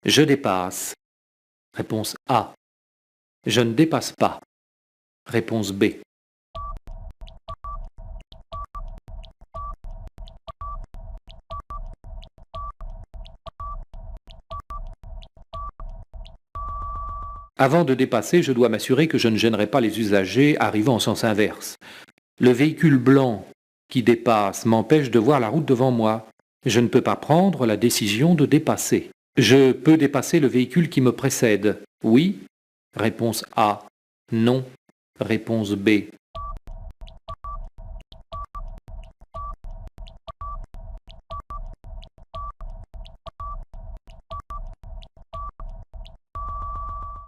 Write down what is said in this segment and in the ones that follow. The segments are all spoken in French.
Je dépasse. Réponse A. Je ne dépasse pas. Réponse B. Avant de dépasser, je dois m'assurer que je ne gênerai pas les usagers arrivant en sens inverse. Le véhicule blanc qui dépasse m'empêche de voir la route devant moi. Je ne peux pas prendre la décision de dépasser. Je peux dépasser le véhicule qui me précède. Oui. Réponse A. Non. Réponse B.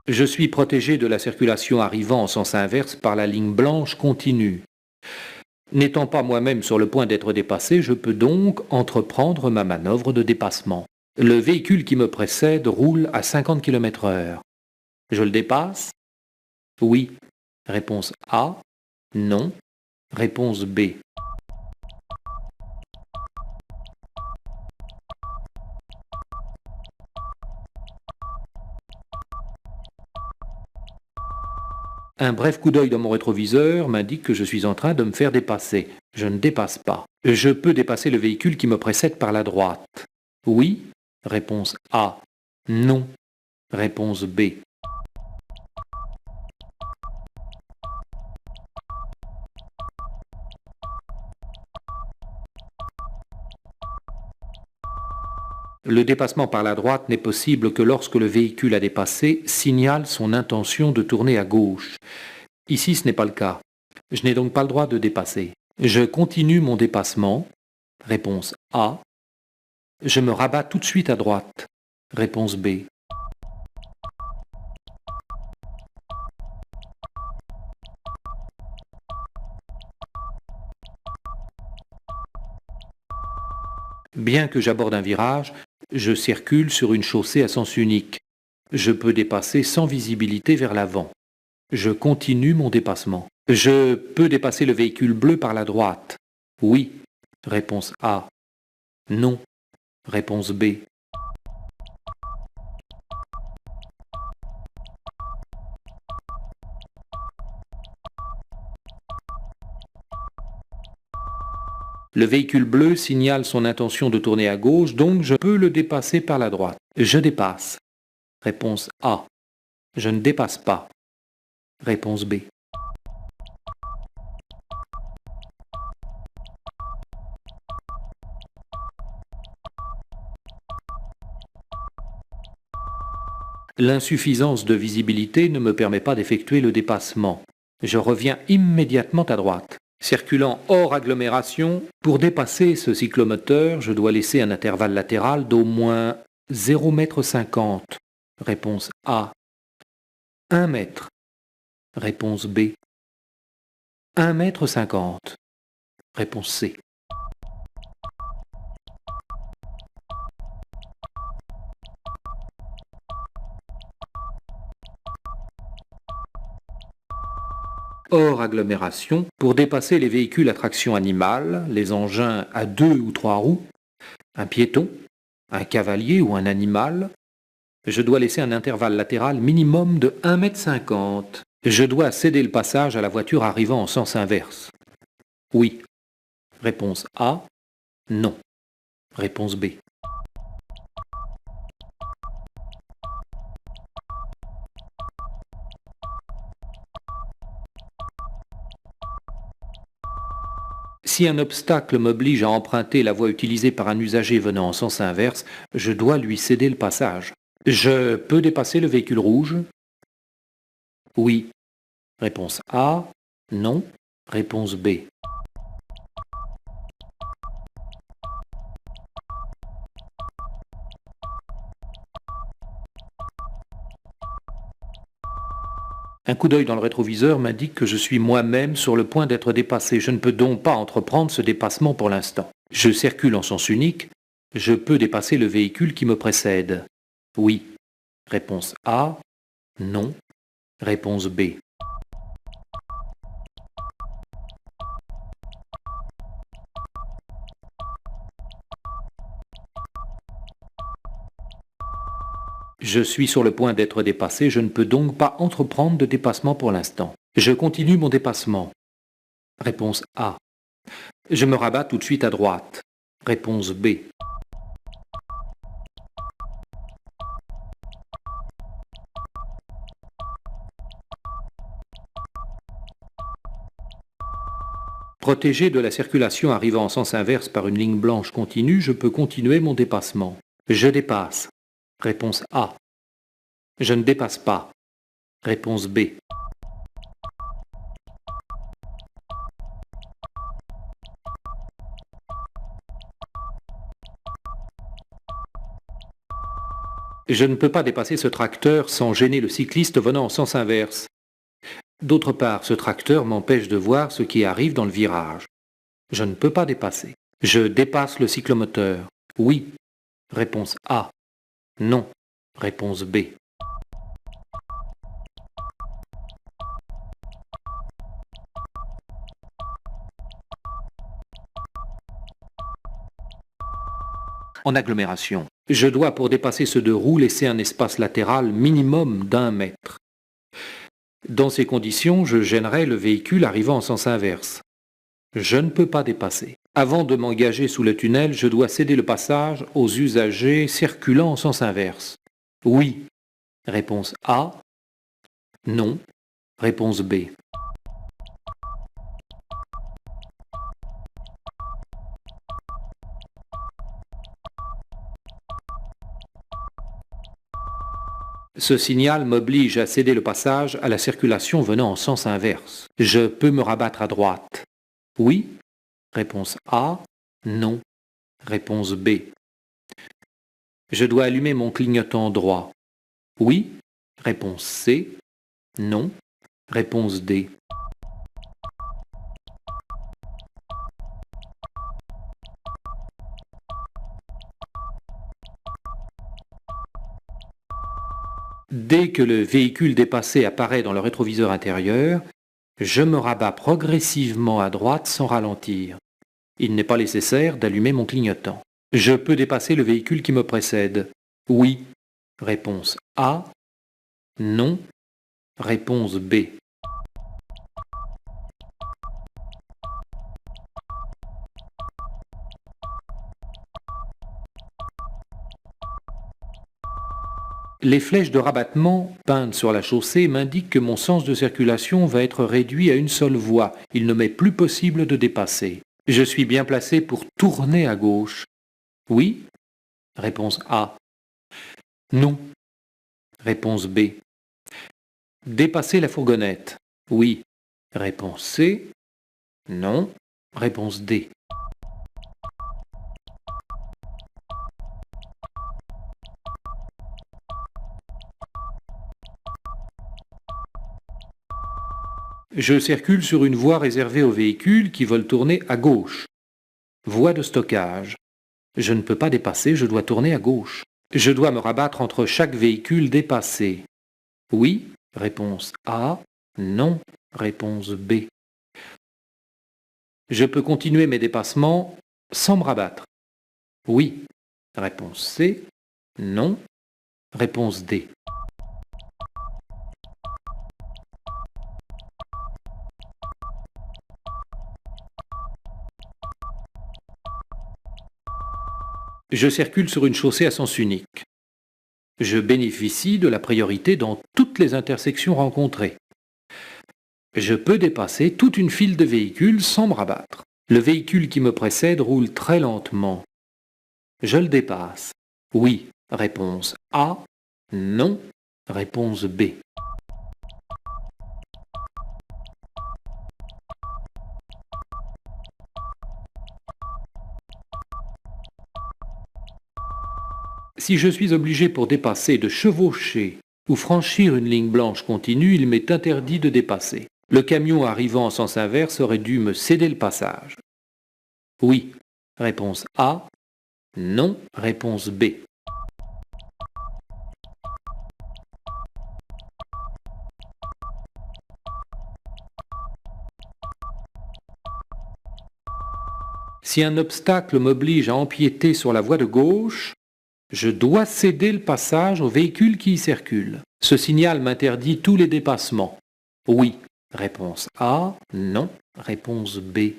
Je suis protégé de la circulation arrivant en sens inverse par la ligne blanche continue. N'étant pas moi-même sur le point d'être dépassé, je peux donc entreprendre ma manœuvre de dépassement. Le véhicule qui me précède roule à 50 km/h. Je le dépasse? Oui. Réponse A. Non. Réponse B. Un bref coup d'œil dans mon rétroviseur m'indique que je suis en train de me faire dépasser. Je ne dépasse pas. Je peux dépasser le véhicule qui me précède par la droite. Oui. Réponse A. Non. Réponse B. Le dépassement par la droite n'est possible que lorsque le véhicule à dépasser signale son intention de tourner à gauche. Ici, ce n'est pas le cas. Je n'ai donc pas le droit de dépasser. Je continue mon dépassement. Réponse A. Je me rabats tout de suite à droite. Réponse B. Bien que j'aborde un virage, je circule sur une chaussée à sens unique. Je peux dépasser sans visibilité vers l'avant. Je continue mon dépassement. Je peux dépasser le véhicule bleu par la droite. Oui. Réponse A. Non. Réponse B. Le véhicule bleu signale son intention de tourner à gauche, donc je peux le dépasser par la droite. Je dépasse. Réponse A. Je ne dépasse pas. Réponse B. L'insuffisance de visibilité ne me permet pas d'effectuer le dépassement. Je reviens immédiatement à droite. Circulant hors agglomération, pour dépasser ce cyclomoteur, je dois laisser un intervalle latéral d'au moins 0,50 m. Réponse A. 1 mètre. Réponse B. 1,50 m. Réponse C. Hors agglomération, pour dépasser les véhicules à traction animale, les engins à 2 ou 3 roues, un piéton, un cavalier ou un animal, je dois laisser un intervalle latéral minimum de 1,50 m. Je dois céder le passage à la voiture arrivant en sens inverse. Oui. Réponse A. Non. Réponse B. Si un obstacle m'oblige à emprunter la voie utilisée par un usager venant en sens inverse, je dois lui céder le passage. Je peux dépasser le véhicule rouge? Oui. Réponse A. Non. Réponse B. Un coup d'œil dans le rétroviseur m'indique que je suis moi-même sur le point d'être dépassé. Je ne peux donc pas entreprendre ce dépassement pour l'instant. Je circule en sens unique. Je peux dépasser le véhicule qui me précède. Oui. Réponse A. Non. Réponse B. Je suis sur le point d'être dépassé, je ne peux donc pas entreprendre de dépassement pour l'instant. Je continue mon dépassement. Réponse A. Je me rabats tout de suite à droite. Réponse B. Protégé de la circulation arrivant en sens inverse par une ligne blanche continue, je peux continuer mon dépassement. Je dépasse. Réponse A. Je ne dépasse pas. Réponse B. Je ne peux pas dépasser ce tracteur sans gêner le cycliste venant en sens inverse. D'autre part, ce tracteur m'empêche de voir ce qui arrive dans le virage. Je ne peux pas dépasser. Je dépasse le cyclomoteur. Oui. Réponse A. Non. Réponse B. En agglomération. Je dois, pour dépasser ce deux roues, laisser un espace latéral minimum d'1 mètre. Dans ces conditions, je gênerai le véhicule arrivant en sens inverse. Je ne peux pas dépasser. Avant de m'engager sous le tunnel, je dois céder le passage aux usagers circulant en sens inverse. Oui. Réponse A. Non. Réponse B. Ce signal m'oblige à céder le passage à la circulation venant en sens inverse. Je peux me rabattre à droite. Oui. Réponse A. Non. Réponse B. Je dois allumer mon clignotant droit. Oui. Réponse C. Non. Réponse D. Dès que le véhicule dépassé apparaît dans le rétroviseur intérieur, je me rabats progressivement à droite sans ralentir. Il n'est pas nécessaire d'allumer mon clignotant. Je peux dépasser le véhicule qui me précède. Oui. Réponse A. Non. Réponse B. Les flèches de rabattement peintes sur la chaussée m'indiquent que mon sens de circulation va être réduit à une seule voie. Il ne m'est plus possible de dépasser. Je suis bien placé pour tourner à gauche. Oui. Réponse A. Non. Réponse B. Dépasser la fourgonnette. Oui. Réponse C. Non. Réponse D. Je circule sur une voie réservée aux véhicules qui veulent tourner à gauche. Voie de stockage. Je ne peux pas dépasser, je dois tourner à gauche. Je dois me rabattre entre chaque véhicule dépassé. Oui. Réponse A. Non. Réponse B. Je peux continuer mes dépassements sans me rabattre. Oui. Réponse C. Non. Réponse D. Je circule sur une chaussée à sens unique. Je bénéficie de la priorité dans toutes les intersections rencontrées. Je peux dépasser toute une file de véhicules sans me rabattre. Le véhicule qui me précède roule très lentement. Je le dépasse. Oui. Réponse A. Non. Réponse B. Si je suis obligé pour dépasser de chevaucher ou franchir une ligne blanche continue, il m'est interdit de dépasser. Le camion arrivant en sens inverse aurait dû me céder le passage. Oui. Réponse A. Non. Réponse B. Si un obstacle m'oblige à empiéter sur la voie de gauche, Je dois céder le passage aux véhicules qui y circulent. Ce signal m'interdit tous les dépassements. Oui. Réponse A. Non. Réponse B.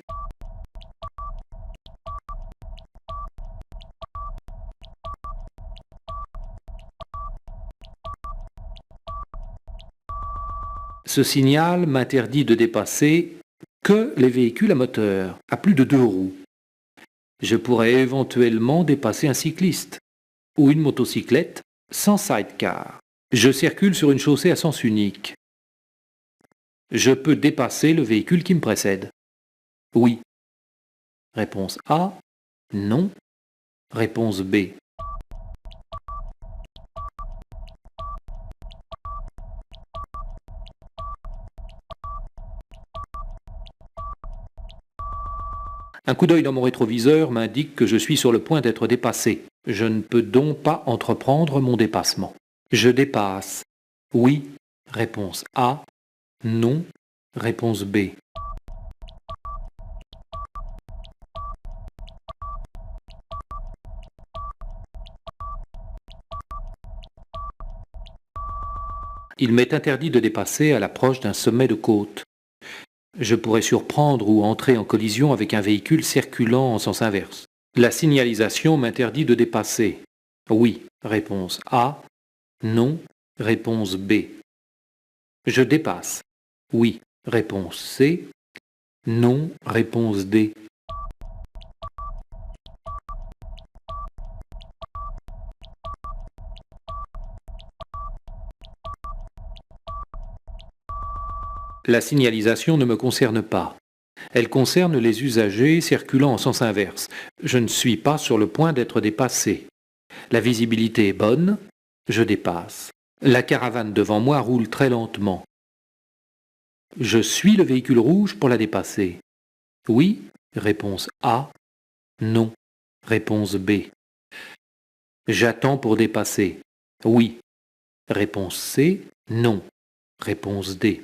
Ce signal m'interdit de dépasser que les véhicules à moteur, à plus de 2 roues. Je pourrais éventuellement dépasser un cycliste ou une motocyclette sans sidecar. Je circule sur une chaussée à sens unique. Je peux dépasser le véhicule qui me précède. Oui. Réponse A. Non. Réponse B. Un coup d'œil dans mon rétroviseur m'indique que je suis sur le point d'être dépassé. Je ne peux donc pas entreprendre mon dépassement. Je dépasse. Oui. Réponse A. Non. Réponse B. Il m'est interdit de dépasser à l'approche d'un sommet de côte. Je pourrais surprendre ou entrer en collision avec un véhicule circulant en sens inverse. La signalisation m'interdit de dépasser. Oui. Réponse A. Non. Réponse B. Je dépasse. Oui. Réponse C. Non. Réponse D. La signalisation ne me concerne pas. Elle concerne les usagers circulant en sens inverse. Je ne suis pas sur le point d'être dépassé. La visibilité est bonne. Je dépasse. La caravane devant moi roule très lentement. Je suis le véhicule rouge pour la dépasser. Oui. Réponse A. Non. Réponse B. J'attends pour dépasser. Oui. Réponse C. Non. Réponse D.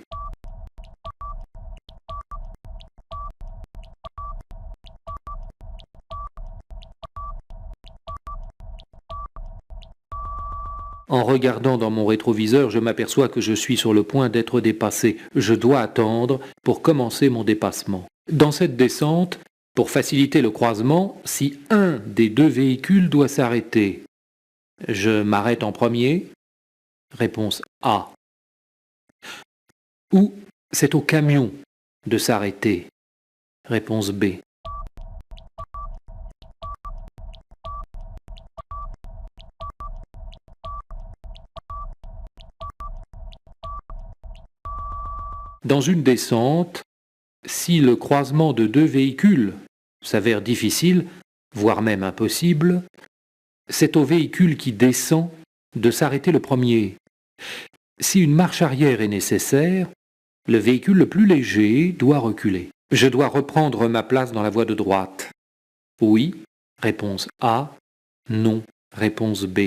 En regardant dans mon rétroviseur, je m'aperçois que je suis sur le point d'être dépassé. Je dois attendre pour commencer mon dépassement. Dans cette descente, pour faciliter le croisement, si un des deux véhicules doit s'arrêter, je m'arrête en premier. Réponse A. Ou c'est au camion de s'arrêter. Réponse B. Dans une descente, si le croisement de deux véhicules s'avère difficile, voire même impossible, c'est au véhicule qui descend de s'arrêter le premier. Si une marche arrière est nécessaire, le véhicule le plus léger doit reculer. Je dois reprendre ma place dans la voie de droite. Oui. Réponse A. Non. Réponse B.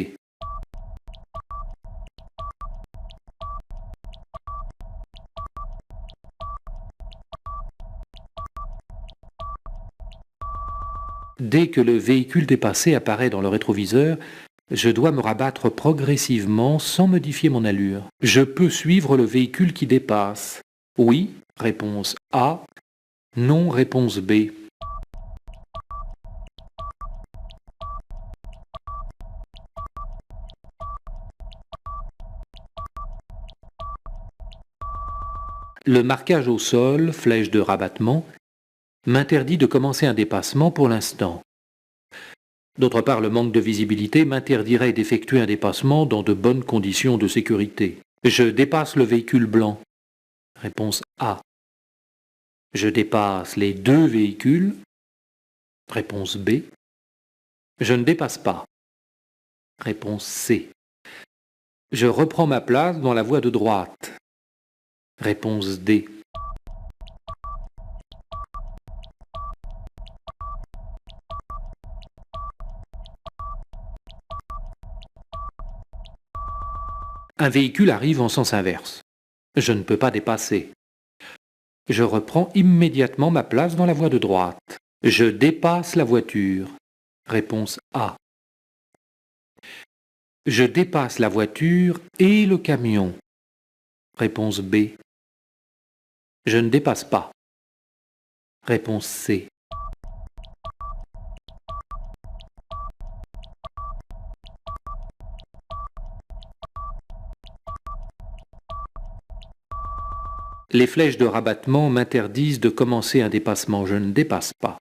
Dès que le véhicule dépassé apparaît dans le rétroviseur, je dois me rabattre progressivement sans modifier mon allure. Je peux suivre le véhicule qui dépasse. Oui. Réponse A. Non. Réponse B. Le marquage au sol, flèche de rabattement, m'interdit de commencer un dépassement pour l'instant. D'autre part, le manque de visibilité m'interdirait d'effectuer un dépassement dans de bonnes conditions de sécurité. Je dépasse le véhicule blanc. Réponse A. Je dépasse les deux véhicules. Réponse B. Je ne dépasse pas. Réponse C. Je reprends ma place dans la voie de droite. Réponse D. Un véhicule arrive en sens inverse. Je ne peux pas dépasser. Je reprends immédiatement ma place dans la voie de droite. Je dépasse la voiture. Réponse A. Je dépasse la voiture et le camion. Réponse B. Je ne dépasse pas. Réponse C. Les flèches de rabattement m'interdisent de commencer un dépassement. Je ne dépasse pas.